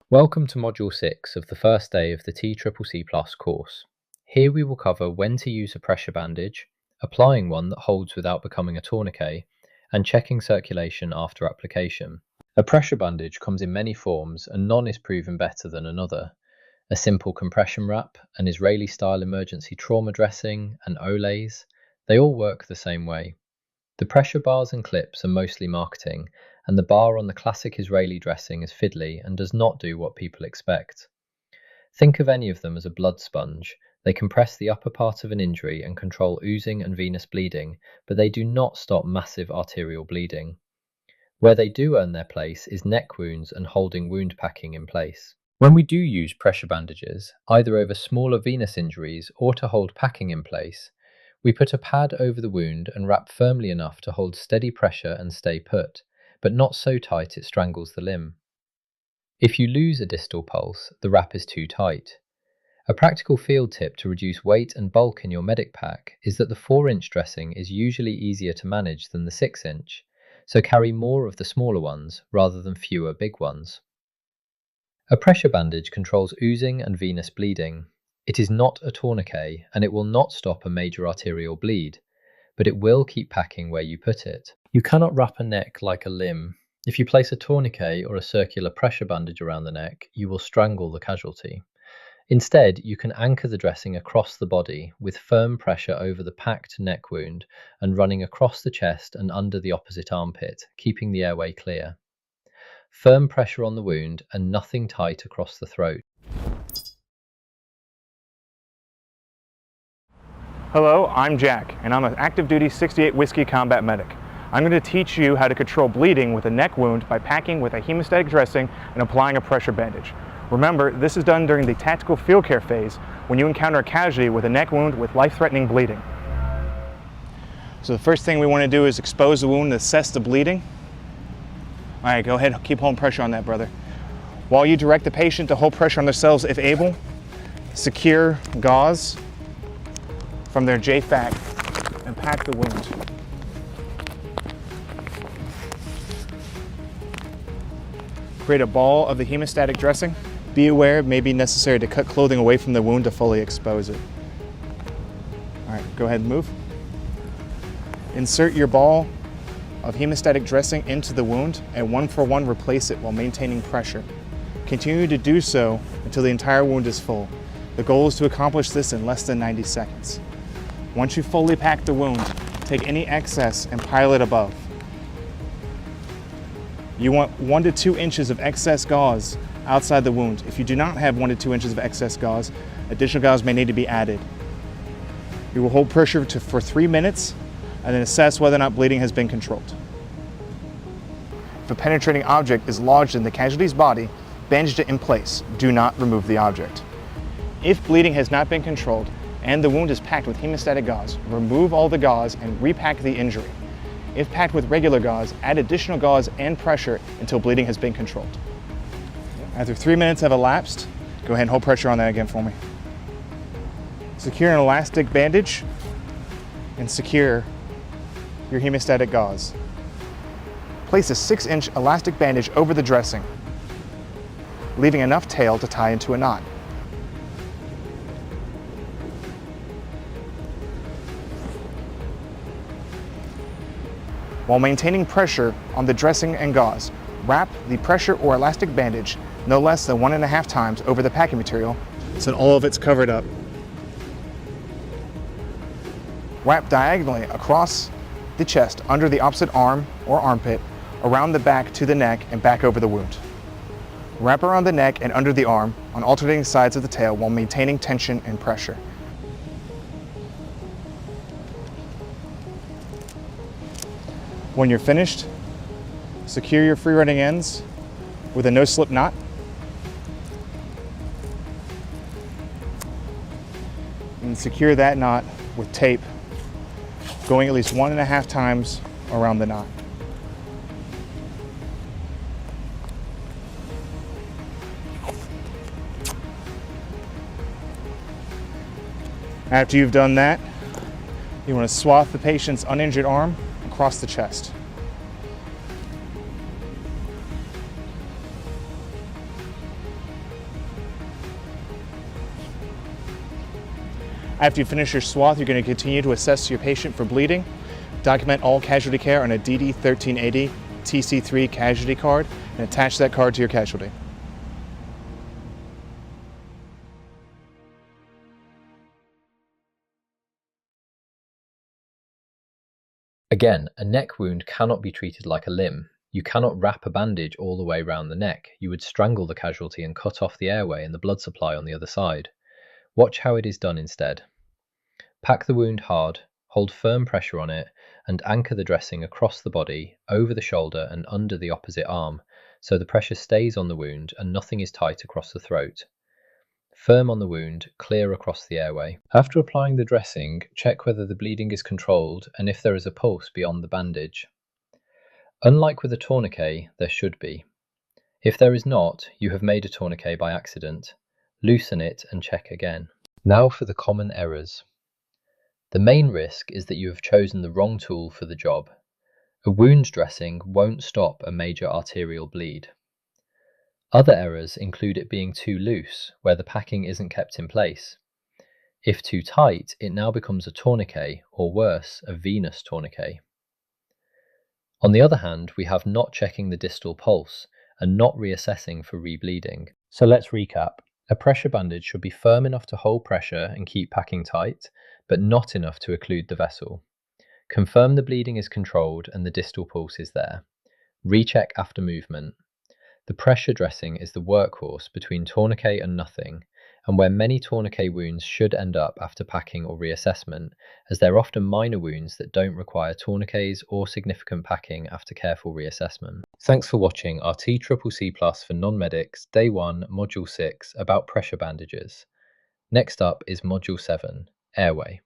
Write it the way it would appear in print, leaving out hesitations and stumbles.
Welcome to Module 6 of the first day of the TCCC-Plus course. Here we will cover when to use a pressure bandage, applying one that holds without becoming a tourniquet, and checking circulation after application. A pressure bandage comes in many forms and none is proven better than another. A simple compression wrap, an Israeli-style emergency trauma dressing, and olays, they all work the same way. The pressure bars and clips are mostly marketing, and the bar on the classic Israeli dressing is fiddly and does not do what people expect. Think of any of them as a blood sponge. They compress the upper part of an injury and control oozing and venous bleeding, but they do not stop massive arterial bleeding. Where they do earn their place is neck wounds and holding wound packing in place. When we do use pressure bandages, either over smaller venous injuries or to hold packing in place, we put a pad over the wound and wrap firmly enough to hold steady pressure and stay put, but not so tight it strangles the limb. If you lose a distal pulse, the wrap is too tight. A practical field tip to reduce weight and bulk in your medic pack is that the 4-inch dressing is usually easier to manage than the 6-inch, so carry more of the smaller ones rather than fewer big ones. A pressure bandage controls oozing and venous bleeding. It is not a tourniquet and it will not stop a major arterial bleed, but it will keep packing where you put it. You cannot wrap a neck like a limb. If you place a tourniquet or a circular pressure bandage around the neck, you will strangle the casualty. Instead, you can anchor the dressing across the body with firm pressure over the packed neck wound and running across the chest and under the opposite armpit, keeping the airway clear. Firm pressure on the wound and nothing tight across the throat. Hello, I'm Jack, and I'm an active duty 68 Whiskey combat medic. I'm going to teach you how to control bleeding with a neck wound by packing with a hemostatic dressing and applying a pressure bandage. Remember, this is done during the tactical field care phase when you encounter a casualty with a neck wound with life-threatening bleeding. So the first thing we want to do is expose the wound and assess the bleeding. All right, go ahead, keep holding pressure on that, brother. While you direct the patient to hold pressure on themselves if able, secure gauze from their J-FAC and pack the wound. Create a ball of the hemostatic dressing. Be aware it may be necessary to cut clothing away from the wound to fully expose it. All right, go ahead and move. Insert your ball of hemostatic dressing into the wound and 1-for-1 replace it while maintaining pressure. Continue to do so until the entire wound is full. The goal is to accomplish this in less than 90 seconds. Once you fully pack the wound, take any excess and pile it above. You want 1 to 2 inches of excess gauze outside the wound. If you do not have 1 to 2 inches of excess gauze, additional gauze may need to be added. You will hold pressure for 3 minutes and then assess whether or not bleeding has been controlled. If a penetrating object is lodged in the casualty's body, bandage it in place. Do not remove the object. If bleeding has not been controlled and the wound is packed with hemostatic gauze, remove all the gauze and repack the injury. If packed with regular gauze, add additional gauze and pressure until bleeding has been controlled. After 3 minutes have elapsed, go ahead and hold pressure on that again for me. Secure an elastic bandage and secure your hemostatic gauze. Place a 6-inch elastic bandage over the dressing, leaving enough tail to tie into a knot. While maintaining pressure on the dressing and gauze, wrap the pressure or elastic bandage no less than 1.5 times over the packing material so all of it's covered up. Wrap diagonally across the chest under the opposite arm or armpit, around the back to the neck and back over the wound. Wrap around the neck and under the arm on alternating sides of the tail while maintaining tension and pressure. When you're finished, secure your free running ends with a no-slip knot. And secure that knot with tape, going at least 1.5 times around the knot. After you've done that, you want to swath the patient's uninjured arm across the chest. After you finish your swath, you're going to continue to assess your patient for bleeding, document all casualty care on a DD 1380 TC3 casualty card, and attach that card to your casualty. Again, a neck wound cannot be treated like a limb. You cannot wrap a bandage all the way around the neck. You would strangle the casualty and cut off the airway and the blood supply on the other side. Watch how it is done instead. Pack the wound hard, hold firm pressure on it, and anchor the dressing across the body, over the shoulder and under the opposite arm, so the pressure stays on the wound and nothing is tight across the throat. Firm on the wound, clear across the airway. After applying the dressing, check whether the bleeding is controlled and if there is a pulse beyond the bandage. Unlike with a tourniquet, there should be. If there is not, you have made a tourniquet by accident. Loosen it and check again. Now for the common errors. The main risk is that you have chosen the wrong tool for the job. A wound dressing won't stop a major arterial bleed. Other errors include it being too loose, where the packing isn't kept in place. If too tight, it now becomes a tourniquet, or worse, a venous tourniquet. On the other hand, we have not checking the distal pulse and not reassessing for rebleeding. So let's recap. A pressure bandage should be firm enough to hold pressure and keep packing tight, but not enough to occlude the vessel. Confirm the bleeding is controlled and the distal pulse is there. Recheck after movement. The pressure dressing is the workhorse between tourniquet and nothing, and where many tourniquet wounds should end up after packing or reassessment, as they're often minor wounds that don't require tourniquets or significant packing after careful reassessment. Thanks for watching our TCCC-Plus for Non-Medics Day 1 Module 6 about pressure bandages. Next up is Module 7, Airway.